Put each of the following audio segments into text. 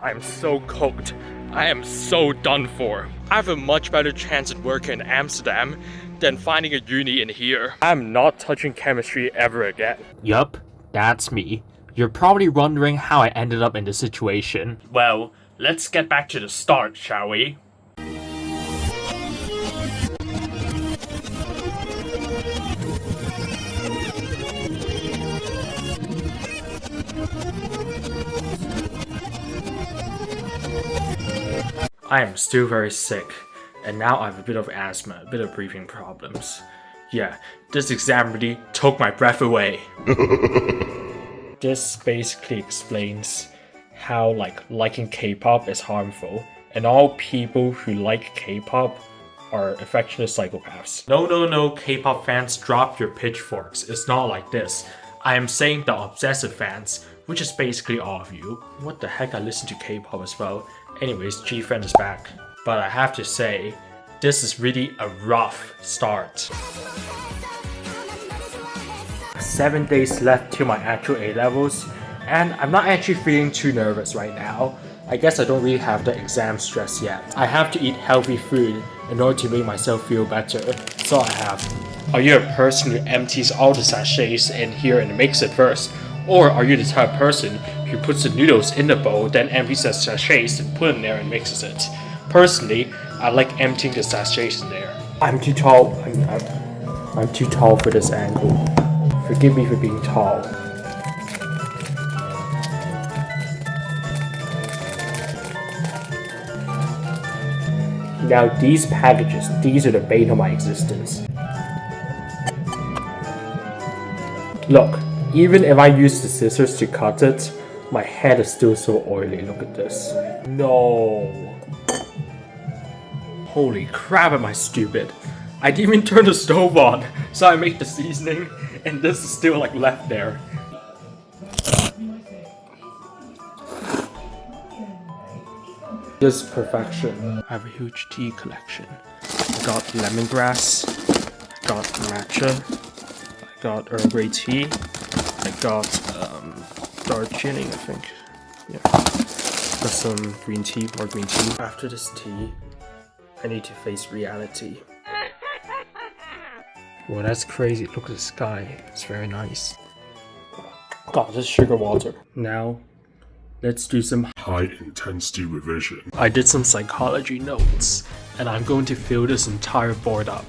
I'm so cooked. I am so done for. I have a much better chance at working in Amsterdam than finding a uni in here. I'm not touching chemistry ever again. Yup, that's me. You're probably wondering how I ended up in this situation. Well, let's get back to the start, shall we? I am still very sick, and now I have a bit of asthma, a bit of breathing problems. Yeah, this exam really took my breath away. This basically explains how liking K-pop is harmful, and all people who like K-pop are affectionate psychopaths. No, K-pop fans, drop your pitchforks. It's not like this. I am saying the obsessive fans, which is basically all of you. What the heck, I listen to K-pop as well. Anyways, G-Friend is back. But I have to say, this is really a rough start. 7 days left to my actual A-levels, and I'm not actually feeling too nervous right now. I guess I don't really have the exam stress yet. I have to eat healthy food in order to make myself feel better, so I have. Are you a person who empties all the sachets in here and makes it first? Or are you the type of person who puts the noodles in the bowl, then empties the sachets and put it in there and mixes it? Personally, I like emptying the sachets in there. I'm too tall. I'm too tall for this angle. Forgive me for being tall. Now these packages, these are the bane of my existence. Look, even if I use the scissors to cut it, my head is still so oily. Look at this. No. Holy crap, am I stupid. I didn't even turn the stove on, so I made the seasoning, and this is still left there. This is perfection. I have a huge tea collection. I got lemongrass, I got matcha, I got Earl Grey tea, I got darjeeling, I think. Yeah. Got some green tea, more green tea. After this tea, I need to face reality. Well, that's crazy. Look at the sky. It's very nice. God, this is sugar water. Now, let's do some high-intensity revision. I did some psychology notes, and I'm going to fill this entire board up.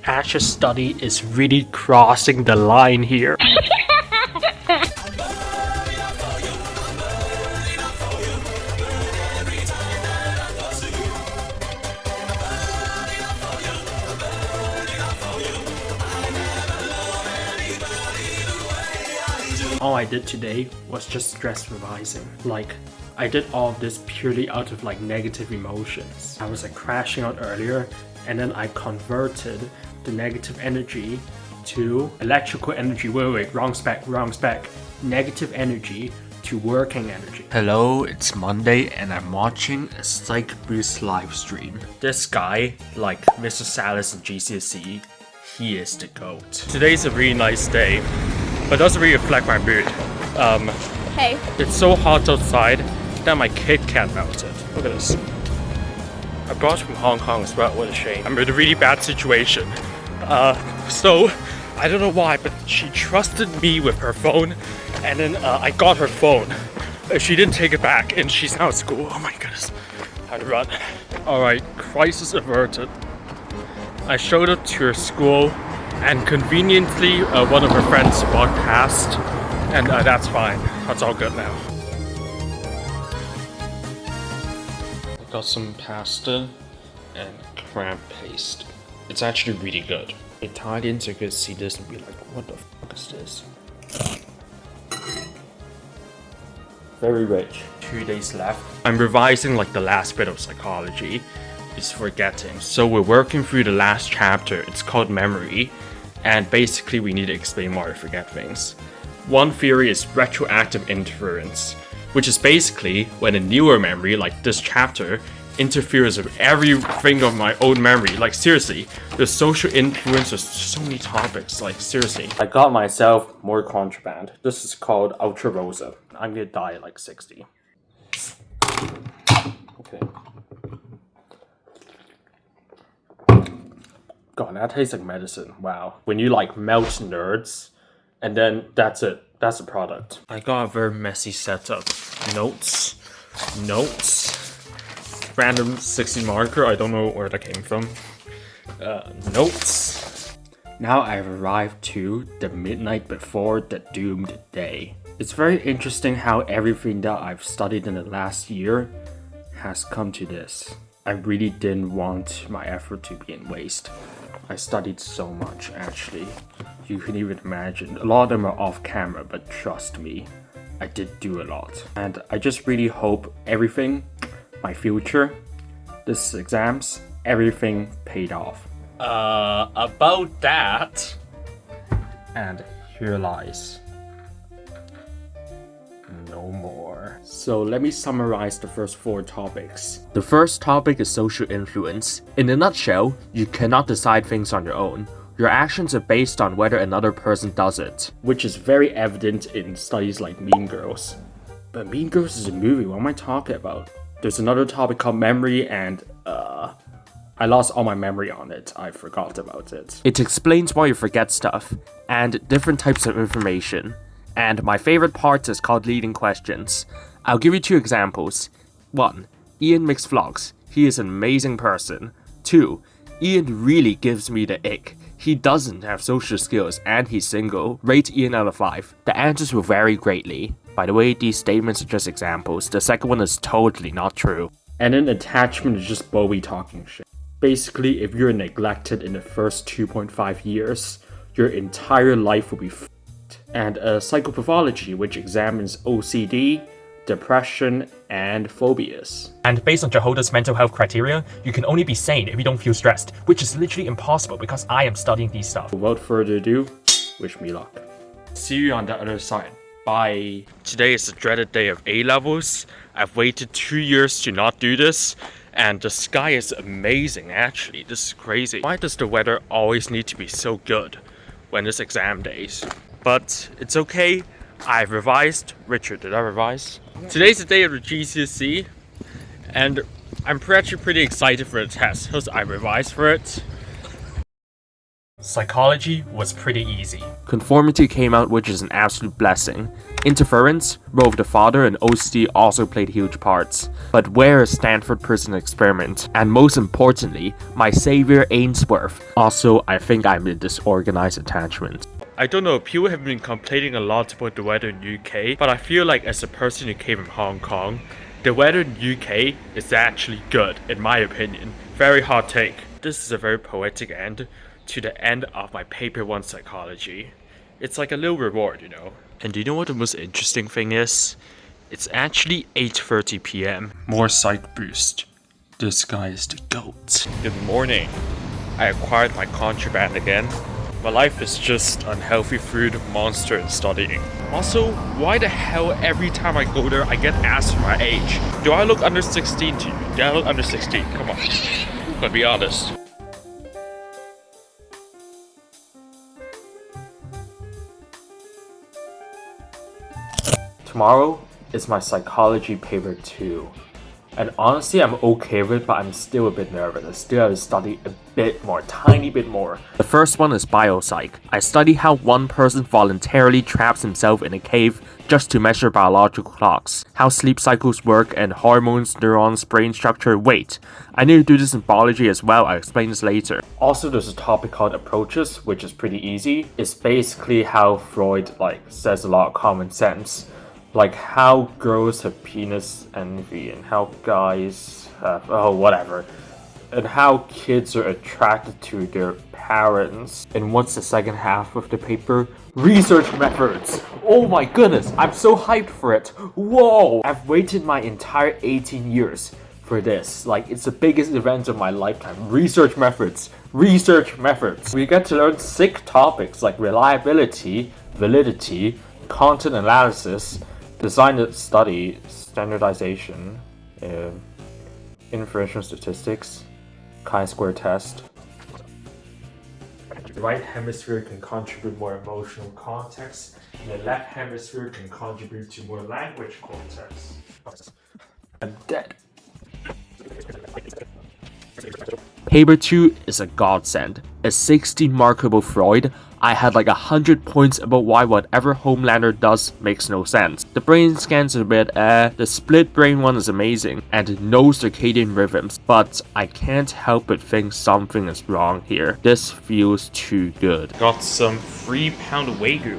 Ash's study is really crossing the line here. All I did today was just stress revising. I did all of this purely out of negative emotions. I was crashing out earlier, and then I converted the negative energy to electrical energy. Wait, wrong spec. Negative energy to working energy. Hello, it's Monday and I'm watching a Psych Boost live stream. This guy, like Mr. Salas in GCSE, he is the GOAT. Today's a really nice day, but doesn't really reflect my mood. Hey. It's so hot outside that my Kit Kat melted. Look at this. I brought it from Hong Kong as well, what a shame. I'm in a really bad situation. So, I don't know why, but she trusted me with her phone, and then I got her phone. She didn't take it back, and she's now at school. Oh my goodness. I had to run. Alright, crisis averted. I showed up to her school, and conveniently one of her friends walked past, and that's fine. That's all good now. I got some pasta and crab paste. It's actually really good. Italians are gonna see this and be like, what the fuck is this? Very rich. 2 days left. I'm revising the last bit of psychology. It's forgetting. So we're working through the last chapter. It's called memory. And basically we need to explain why we forget things. One theory is retroactive interference, which is basically when a newer memory, like this chapter, interferes with everything of my own memory. Seriously, there's social influence, there's so many topics, seriously. I got myself more contraband. This is called Ultra Rosa. I'm gonna die at 60. Oh, that tastes like medicine. Wow. When you like melt nerds, and then that's it. That's the product. I got a very messy setup. Notes. Random 60 marker. I don't know where that came from. Notes. Now I've arrived to the midnight before the doomed day. It's very interesting how everything that I've studied in the last year has come to this. I really didn't want my effort to be in waste. I studied so much, actually. You can even imagine. A lot of them are off camera, but trust me, I did do a lot. And I just really hope everything, my future, this exams, everything paid off. About that. And here lies. No more. So let me summarize the first 4 topics. The first topic is social influence. In a nutshell, you cannot decide things on your own. Your actions are based on whether another person does it, which is very evident in studies like Mean Girls. But Mean Girls is a movie, what am I talking about? There's another topic called memory and I lost all my memory on it. I forgot about it. It explains why you forget stuff and different types of information. And my favorite part is called leading questions. I'll give you 2 examples. 1. Ian makes vlogs. He is an amazing person. 2. Ian really gives me the ick. He doesn't have social skills and he's single. Rate Ian out of 5. The answers will vary greatly. By the way, these statements are just examples. The second one is totally not true. And then attachment is just Bowie talking shit. Basically, if you're neglected in the first 2.5 years, your entire life will be f***ed. And psychopathology, which examines OCD, depression, and phobias. And based on Jehoda's mental health criteria, you can only be sane if you don't feel stressed, which is literally impossible because I am studying these stuff. Without further ado, wish me luck. See you on the other side. Bye. Today is the dreaded day of A-levels. I've waited 2 years to not do this. And the sky is amazing, actually. This is crazy. Why does the weather always need to be so good when it's exam days? But it's okay. I've revised. Richard, did I revise? Today's the day of the GCSE. And I'm actually pretty excited for the test because I revised for it. Psychology was pretty easy. Conformity came out, which is an absolute blessing. Interference, Role of the Father, and OCD also played huge parts. But where is Stanford Prison Experiment? And most importantly, my savior Ainsworth. Also, I think I'm a disorganized attachment. I don't know, people have been complaining a lot about the weather in UK, but I feel like as a person who came from Hong Kong, the weather in UK is actually good, in my opinion. Very hot take. This is a very poetic end to the end of my paper 1 psychology. It's like a little reward, you know. And do you know what the most interesting thing is? It's actually 8:30 p.m. More psych boost. This guy is the GOAT. Good morning. I acquired my contraband again. My life is just unhealthy food, monster, and studying. Also, why the hell every time I go there I get asked for my age? Do I look under 16 to you? Do I look under 16? Come on. Gotta be honest. Tomorrow is my psychology paper 2. And honestly, I'm okay with it, but I'm still a bit nervous. I still have to study a bit more, tiny bit more. The first one is biopsych. I study how one person voluntarily traps himself in a cave just to measure biological clocks, how sleep cycles work, and hormones, neurons, brain structure. Wait, I need to do this in biology as well. I'll explain this later. Also, there's a topic called approaches, which is pretty easy. It's basically how Freud says a lot of common sense. Like how girls have penis envy and how guys have, whatever. And how kids are attracted to their parents. And what's the second half of the paper? Research methods! Oh my goodness, I'm so hyped for it. Whoa! I've waited my entire 18 years for this. Like, it's the biggest event of my lifetime. Research methods. Research methods. We get to learn sick topics like reliability, validity, content analysis, design study, standardization, inferential statistics, chi-square test. The right hemisphere can contribute more emotional context, and the left hemisphere can contribute to more language context. I'm dead. Paper 2 is a godsend. a 60 markable Freud, I had like 100 points about why whatever Homelander does makes no sense. The brain scans are a bit the split brain one is amazing, and no circadian rhythms, but I can't help but think something is wrong here. This feels too good. Got some 3-pound Wagyu.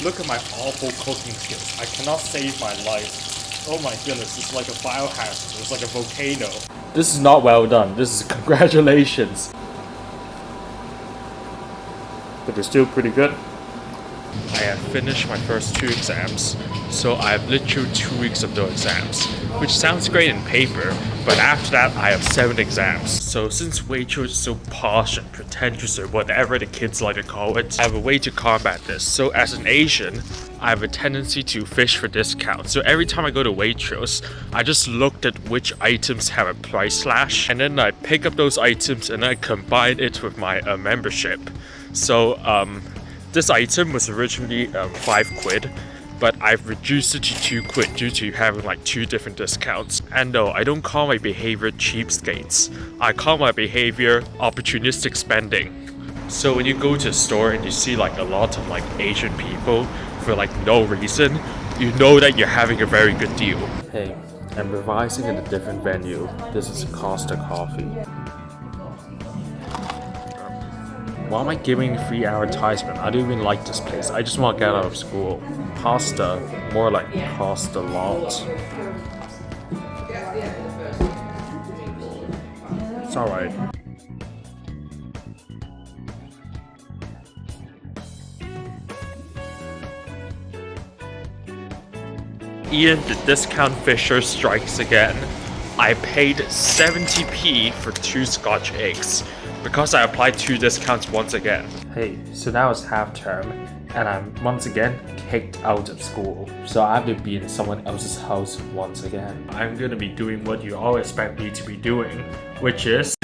Look at my awful cooking skills. I cannot save my life. Oh my goodness, it's like a biohazard. It's like a volcano. This is not well done. This is congratulations. But they're still pretty good. I have finished my first 2 exams, so I have literally 2 weeks of no exams, which sounds great in paper, but after that I have 7 exams. So since Waitrose is so posh and pretentious or whatever the kids like to call it, I have a way to combat this. So as an Asian, I have a tendency to fish for discounts. So every time I go to Waitrose, I just looked at which items have a price slash, and then I pick up those items and I combine it with my membership. So this item was originally 5 quid, but I've reduced it to 2 quid due to having like 2 different discounts. And no, I don't call my behavior cheapskates. I call my behavior opportunistic spending. So when you go to a store and you see like a lot of like Asian people for like no reason, you know that you're having a very good deal. Hey, I'm revising in a different venue. This is Costa Coffee. Why am I giving free advertisement? I don't even like this place. I just want to get out of school. Pasta, more like cost a lot. It's alright. Ian the Discount Fisher strikes again. I paid 70p for 2 Scotch eggs because I applied 2 discounts once again. Hey, so now it's half term, and I'm once again kicked out of school. So I have to be in someone else's house once again. I'm gonna be doing what you all expect me to be doing, which is